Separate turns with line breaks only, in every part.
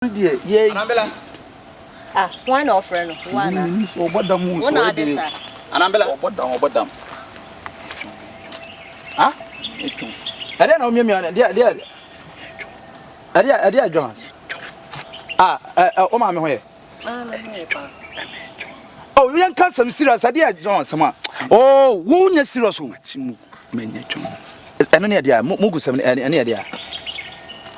Dear, yea,
Anambela.
Ah, one of friend, one.
So what the moon?
One are this.
Anambela.
What them? Huh? I don't know, me, dear. Dear John. Oh, mamma, where? Oh, we can't some serious idea, John. Some. Oh, won't you serious? Many. And any idea, Mugus, any idea.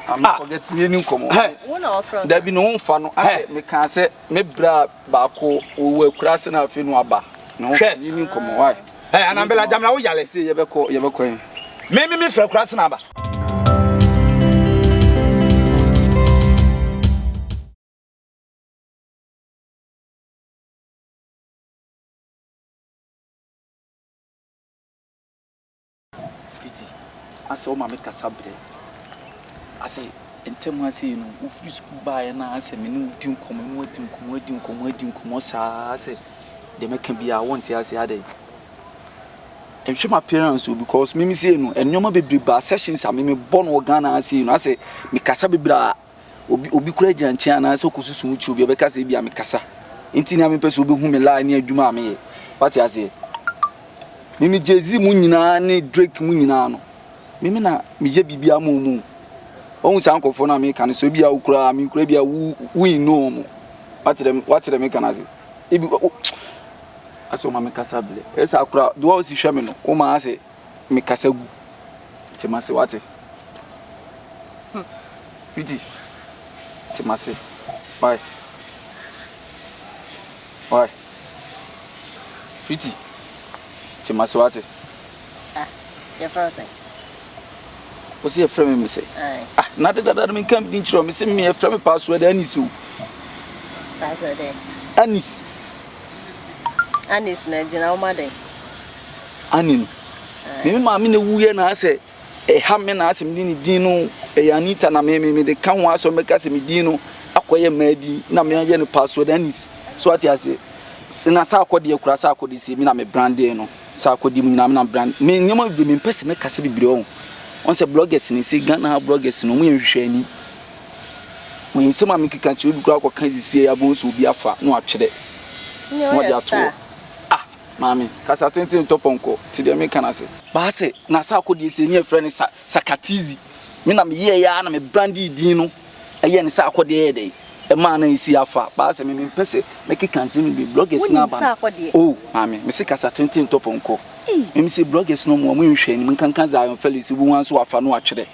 I'm not forgetting any come.
One of friends.
There be no fun. I can't say, me bra bako, who were crossing our Finuaba. No, you come. Why? And I'm Bella Jamla, Yale, say, you ever coin. Maybe me for crossing number. I saw my make a subway. I say, and tell me, I say, no, if you school by and I say, me, didn't come, I say, they make be I want to say, I and show my parents because Mimi say, no, and no more baby bar sessions. I mean, born organa, I say, I say, me casabi bra, obi crazy and chana, so could soon to be because they be a micasa. Intina me person whom me lie near Juma me. What I say, Mimi Jay-Z Munina, Drake Munina. Mimi na mije bibia mumu ohun san ko fo na me kan so bia ukura mi kura bia we know mo what them make an ase ebi aso ma me kasa ble esa kura do o si hwe me no o ma ase me kasa gu timase wate Viti timase bye Viti timase wate
Your frozen.
What's your friend me say? Not that me come in me say me a friend password any so.
Password there.
Anis
na general mother.
Anin. Me mama na wuye na say e ha me na asem ni din no e Anita na me de kan wa so me ka se me din no akoye madi na me anye no password anis. So what you say? Sina sa akodi e kura sa akodi se me na me branding no. Sa akodi mu na me na brand. Me nyoma bi me pese me ka se bibire o. On se bloggers ni se Ghana bloggers no mu nhwehwe ani mu nsem am kika che obi kura ko kan sisi ya bon so obi afa no atwere no dia to mami kasa tenten toponko ti de me kana se ba se na sa akodi se ni efre ni sakatizi me na me ye ya na me brandi din no eye ni sa akodi e dey e ma na isi afa ba se me pese me kika nsem bi bloggers na ba oh mami me se kasa tenten toponko me say bloggers no mo nhwe ni nkankan Zion Felix bu wan so afa no atwere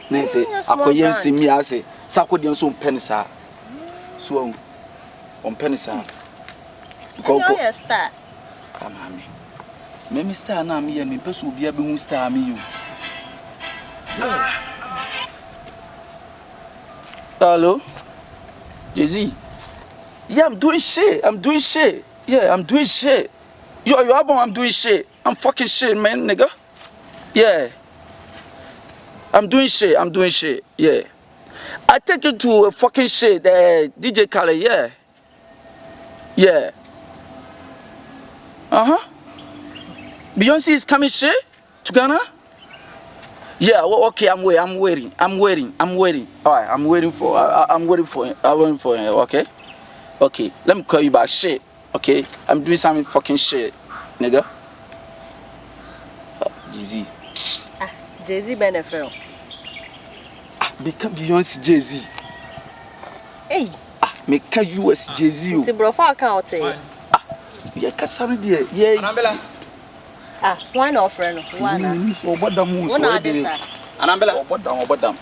na say akoye nsemi ase sakodi nso mpenisa so on penisa
Go star
amami me star na me ye me peso obi abe hu star me you hello Jay-Z yeah I'm doing shit yeah I'm doing shit your album I'm doing shit I'm fucking shit, man, nigga. Yeah. I'm doing shit, yeah. I take you to a fucking shit, DJ Khaled, yeah. Yeah. Beyonce is coming shit to Ghana? Yeah, well, okay, I'm waiting. Alright, I'm waiting for it, okay? Okay, let me call you back, shit, okay? I'm doing some fucking shit, nigga.
Jay-Z benefit.
Become Beyonce Jay-Z.
Hey.
Make a US Jay-Z.
It's a bro for account.
Yeah, Cassandra, yeah.
Anambela.
One of friend. One.
So what the moon?
One are this.
Anambela.
What them?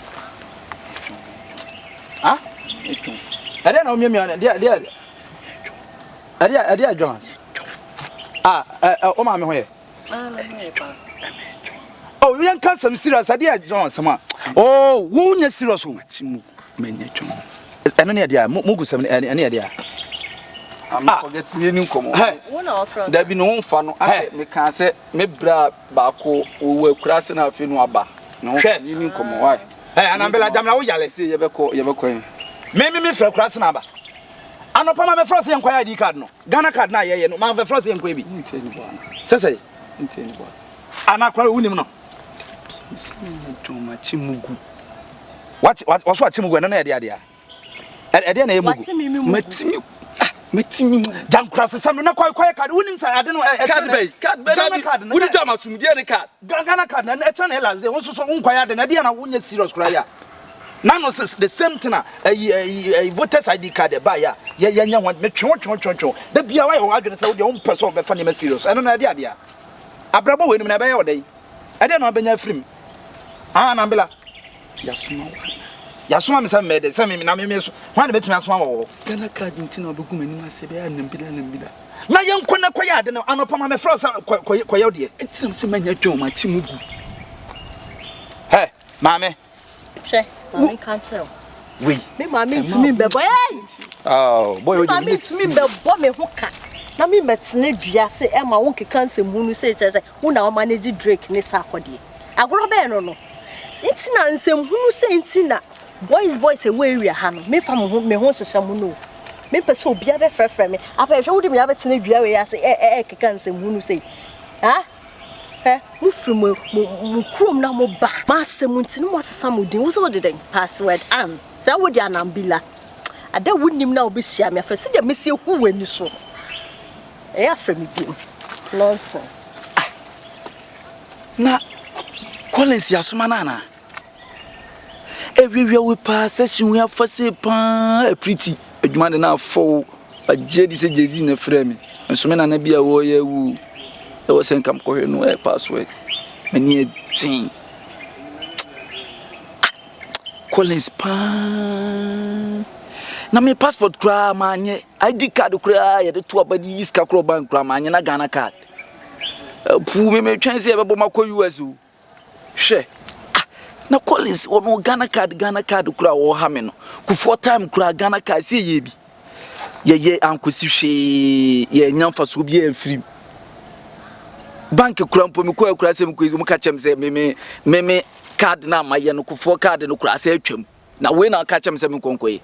I don't know me, dear John. Oh, mamma, where? Oh, we can't some serious idea, John. Some. Oh, won't you serious? Any idea? Mugus, any idea? I'm not forgetting any come.
One of friends.
There be no fun. I can't say, me bra bako, who were crossing our Finuaba. No, you come. Why? And I'm Bella Jamla, Yale, say, you ever coin. Maybe me for crossing number. I'm not my first inquiry ID card. No, Ghana card now, yeah, no, my first inquiry. Say, I'm not quite winning. What Chimugu? No idea?
e de na emu
metimi
jankura sesam na kwai card wonim say ade no
card card woni jama sumdie ne card
Ghana card na e channel elaze won so nkwai ade na de na wonya serious kura ya na no the same thing voters ID card ba ya nya wan metwe da bia wa yo adwene say wo de won pese wo be fa ne ma serious eno na ade ade a abrabo wenum na be ye odai ade na obenya frim na mbela yasuma me say mede say me na me so wan de betumi asoma wo
Ghana card ntina obegu manim ase be anambila
na yenko na koya ade na anopa ma me fro say koya de
ntina se manya twa ma chi mugu
he maame
she mami can't tell
we
me mami to me be boy
oh boy we
mami to me be bo me ho ka na me metene dua se e ma won keka nsem hunu se che se wo na o manage Drake ne sa akode agoro be no ntina nsem hunu se ntina boys away area ha no me fa me ho hyehyam no me pese obi abe frefre me apa hwe wo de me abetene dua we ya se keka nsem hunu se ha mu firi mu krom na mo ba ma asem ntini mo sesam din wo so de den password sa wo de anambila ada wonim na obi hia me afa se de mesie hu wani so afre me bi nonsense
na Collins yasoma na everywhere we pass session we have for say a pretty adwuma de na fo agedi se jezi na frɛ me nso me na bia wo ye wu e wo sen kam ko no password mani tin Collins pa na me passport kra ma anye ID card kra ye de to abadi iska kro bank kra ma anye na Ghana card pu me twan se e bebo makọ US o hwe na Collins ono Ghana card kura wo ha me no kufo time kura Ghana card se ye bi ye ankosi hwe ye nyamfa so bi e free bank kura mpo me ko kura se me ko izu muka chem se me card na ma ye no kufo card no kura se atwam na we na ka chem se me konkoye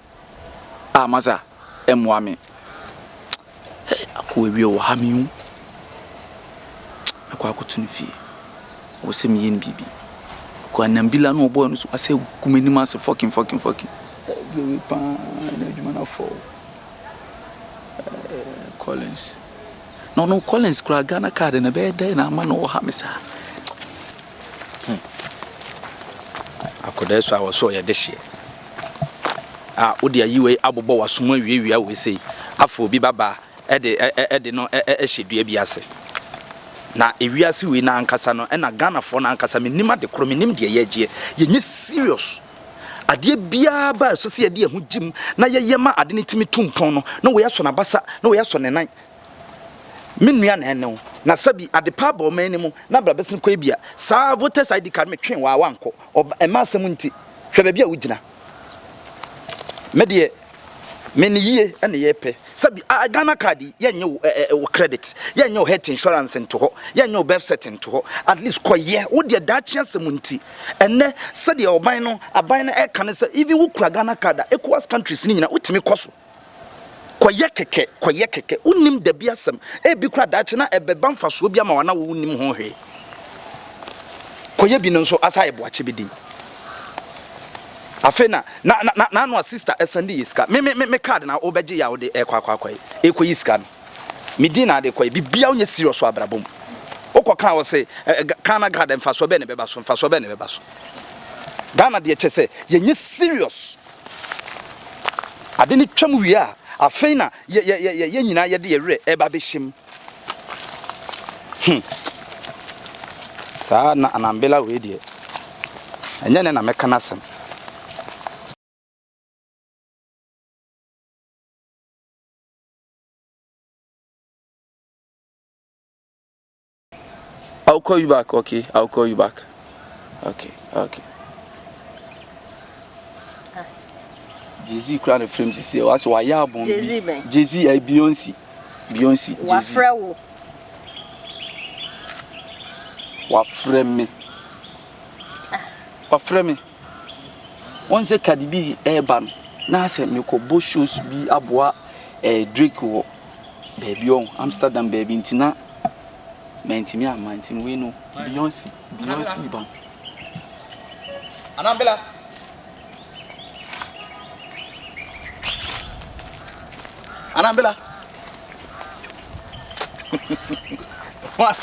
masa emwa me akọ ewie wo ha me hu akọ akotu no fie wo se me ye nbibi ko anambila no boy no so ase kumani ma se fucking we pa na juma na for Collins no Collins kura Ghana card na be dey na ma no ha me sa
akoda so awo so ye de hye odi ayiwe abobo wasoma wiewia we sei afọ obi baba ede no ehedua bi ase na ewiase we na ankasa no na Ghana fo na ankasa menim ade kro menim de ye agye ye serious ade bia ba so se ade ho jim na ye ma ade ne timi tumpon no na we yaso na basa na we yaso ne nan menua na ene na sabi ade pa ba o manimu na bra besin ko bia sa voters ID card me twen wa wanko e ma asem nti hwe ba bia wo gina medie meni yie ene ye pe sabi Ghana card yenye wo credit yenye wo health insurance nto ho yenye wo birth set nto ho at least koye wo de da chiasem nti enne sade oban no aban na e kan se even wo kura Ghana card ECOWAS countries ni nyina utimi koso koye keke unim da biasem e bi kura da chi na ebeba mfaso bi ama wana wo unim ho hwe koye bi no nso asa ebo ache bidi afena na no sister SND iska me card na obeje ya ode kwakwa ekoyi iska medina de koyi bibia onye serious abrabom okoka wo se Ghana card mfaso be ne beba so Ghana de chese yenye serious ade ni twam wi a afena ye nyina ye de yere eba be him sa na anambela we de enye ne na meka nasem
I'll call you back, okay? I'll call you back. Okay. Jay-Z crown the frames is here. What's why you are born? Jay-Z, Beyonce.
Wafrewo.
Wafreme. Once a Cardi B urban. Now say me ko bo shows be aboa Drake wo. Baby on Amsterdam baby intina. Mentimi amantimi we no Beyonce ban
Anambela Anambela. What,